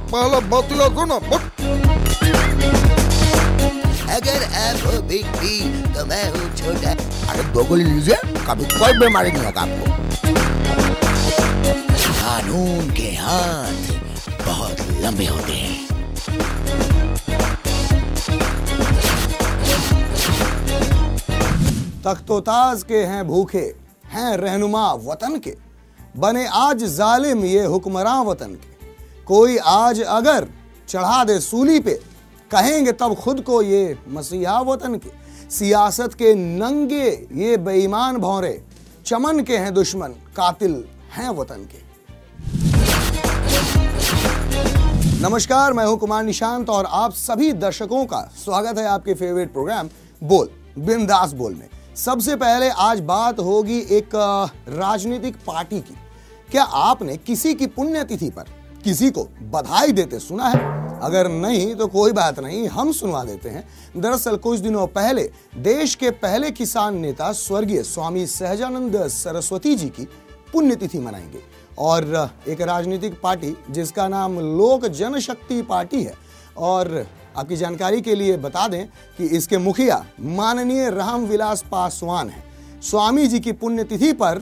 पहले बतिया सुनो। अगर आप हो बिग बी तो मैं हूँ छोटा। अरे दो गोली लीजिए, कभी कोई बीमारी नहीं होगा आपको। कानून के हाथ बहुत लंबे होते हैं। तख्तोताज के हैं भूखे, हैं रहनुमा वतन के, बने आज जालिम ये हुक्मरां वतन के। कोई आज अगर चढ़ा दे सूली पे, कहेंगे तब खुद को ये मसीहा वतन के। सियासत के नंगे ये बेईमान भौरे, चमन के हैं दुश्मन, कातिल हैं वतन के। नमस्कार, मैं हूं कुमार निशांत और आप सभी दर्शकों का स्वागत है आपके फेवरेट प्रोग्राम बोल बिंदास बोल में। सबसे पहले आज बात होगी एक राजनीतिक पार्टी की। क्या आपने किसी की पुण्यतिथि पर किसी को बधाई देते सुना है? अगर नहीं तो कोई बात नहीं, हम सुनवा देते हैं। दरअसल कुछ दिनों पहले देश के पहले किसान नेता स्वर्गीय स्वामी सहजानंद सरस्वती जी की पुण्यतिथि मनाएंगे और एक राजनीतिक पार्टी जिसका नाम लोक जनशक्ति पार्टी है। और आपकी जानकारी के लिए बता दें कि इसके मुखिया माननीय रामविलास पासवान हैं। स्वामी जी की पुण्यतिथि पर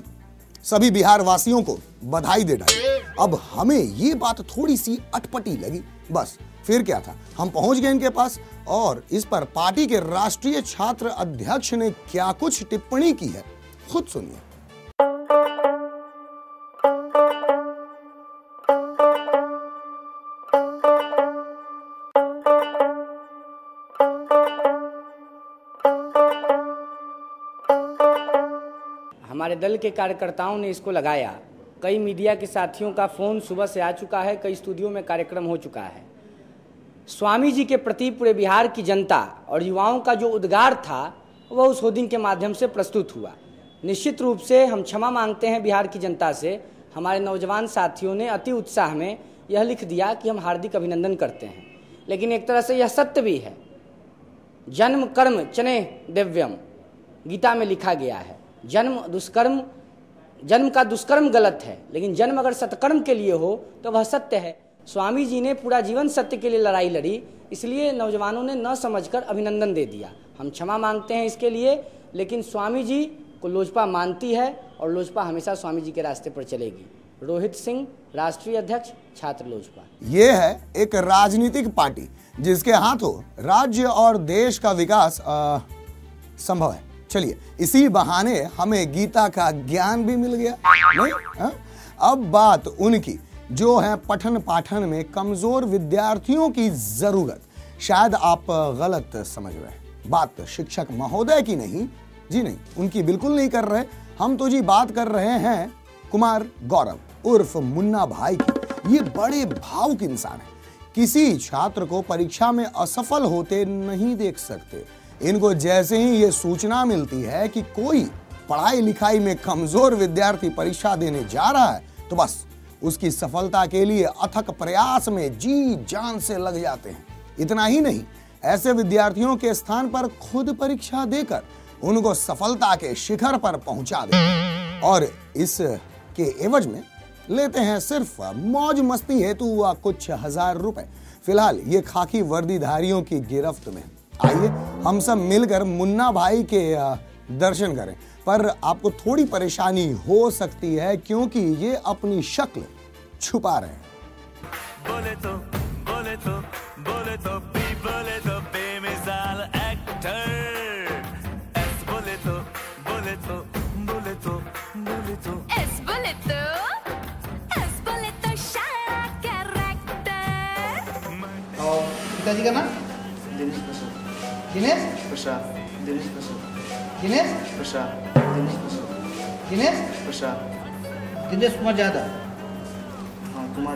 सभी बिहार वासियों को बधाई दे डाली। अब हमें ये बात थोड़ी सी अटपटी लगी, बस फिर क्या था, हम पहुंच गए इनके पास और इस पर पार्टी के राष्ट्रीय छात्र अध्यक्ष ने क्या कुछ टिप्पणी की है, खुद सुनिए। हमारे दल के कार्यकर्ताओं ने इसको लगाया। कई मीडिया के साथियों का फ़ोन सुबह से आ चुका है, कई स्टूडियो में कार्यक्रम हो चुका है। स्वामी जी के प्रति पूरे बिहार की जनता और युवाओं का जो उद्गार था वह उस होर्डिंग के माध्यम से प्रस्तुत हुआ। निश्चित रूप से हम क्षमा मांगते हैं बिहार की जनता से। हमारे नौजवान साथियों ने अति उत्साह में यह लिख दिया कि हम हार्दिक अभिनंदन करते हैं, लेकिन एक तरह से यह सत्य भी है। जन्म कर्म चने दिव्यम, गीता में लिखा गया है। जन्म का दुष्कर्म गलत है, लेकिन जन्म अगर सत्कर्म के लिए हो तो वह सत्य है। स्वामी जी ने पूरा जीवन सत्य के लिए लड़ाई लड़ी, इसलिए नौजवानों ने न समझकर अभिनंदन दे दिया। हम क्षमा मांगते हैं इसके लिए, लेकिन स्वामी जी को लोजपा मानती है और लोजपा हमेशा स्वामी जी के रास्ते पर चलेगी। रोहित सिंह, राष्ट्रीय अध्यक्ष, छात्र लोजपा। ये है एक राजनीतिक पार्टी जिसके हाथों राज्य और देश का विकास संभव है। चलिए, इसी बहाने हमें गीता का ज्ञान भी मिल गया, नहीं? अब बात उनकी जो है पठन पाठन में कमजोर विद्यार्थियों की जरूरत। शायद आप गलत समझ रहे हैं, बात शिक्षक महोदय की नहीं, जी नहीं, उनकी बिल्कुल नहीं कर रहे। हम तो जी बात कर रहे हैं कुमार गौरव उर्फ मुन्ना भाई की। ये बड़े भावुक इंसान है, किसी छात्र को परीक्षा में असफल होते नहीं देख सकते। इनको जैसे ही ये सूचना मिलती है कि कोई पढ़ाई लिखाई में कमजोर विद्यार्थी परीक्षा देने जा रहा है तो बस उसकी सफलता के लिए अथक प्रयास में जी जान से लग जाते हैं। इतना ही नहीं, ऐसे विद्यार्थियों के स्थान पर खुद परीक्षा देकर उनको सफलता के शिखर पर पहुंचा देते और इसके एवज में लेते हैं सिर्फ मौज मस्ती हेतु कुछ हजार रुपए। फिलहाल ये खाकी वर्दीधारियों की गिरफ्त में। आइए हम सब मिलकर मुन्ना भाई के दर्शन करें, पर आपको थोड़ी परेशानी हो सकती है क्योंकि ये अपनी शक्ल छुपा रहे हैं। बोले तो बेमिसाल एक्टर। एस बोले तो शायरा कैरेक्टर। और पिताजी का नाम दिनेश प्रसाद। दिनेश कुमार यादव। कुमार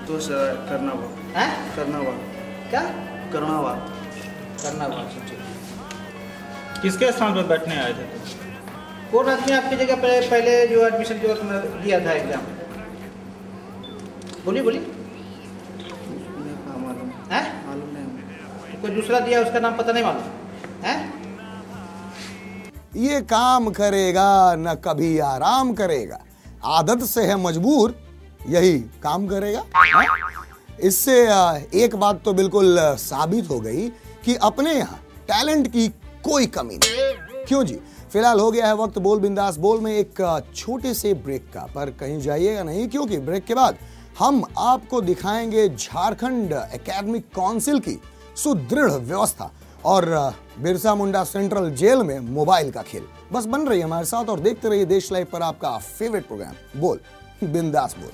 तो सर करना हुआ। किसके स्थान पर बैठने आए थे? कौन आदमी आपकी जगह पहले जो एडमिशन जो दिया था एग्जाम? बोलिए। मालूम नहीं। कोई दूसरा दिया, उसका नाम पता नहीं मालूम है? ये काम करेगा न कभी आराम करेगा, आदत से है मजबूर, यही काम करेगा। हाँ? इससे एक बात तो बिल्कुल साबित हो गई कि अपने यहाँ टैलेंट की कोई कमी नहीं। क्यों जी, फिलहाल हो गया है वक्त बोल बिंदास बोल में एक छोटे से ब्रेक का, पर कहीं जाइएगा नहीं, क्योंकि ब्रेक के बाद हम आपको दिखाएंगे झारखंड एकेडमिक काउंसिल की सुदृढ़ व्यवस्था और बिरसा मुंडा सेंट्रल जेल में मोबाइल का खेल। बस बन रही हमारे साथ और देखते रहिए देश लाइव पर आपका फेवरेट प्रोग्राम बोल बिंदास बोल।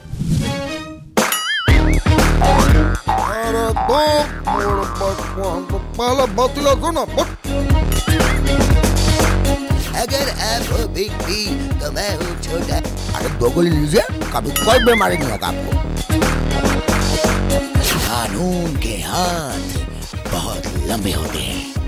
अगर आप हो बिग बी तो मैं हूँ छोटा। अरे दो गोली लीजिए, कभी कोई बीमारी नहीं होगा आपको। कानून के हाथ बहुत लंबे होते हैं।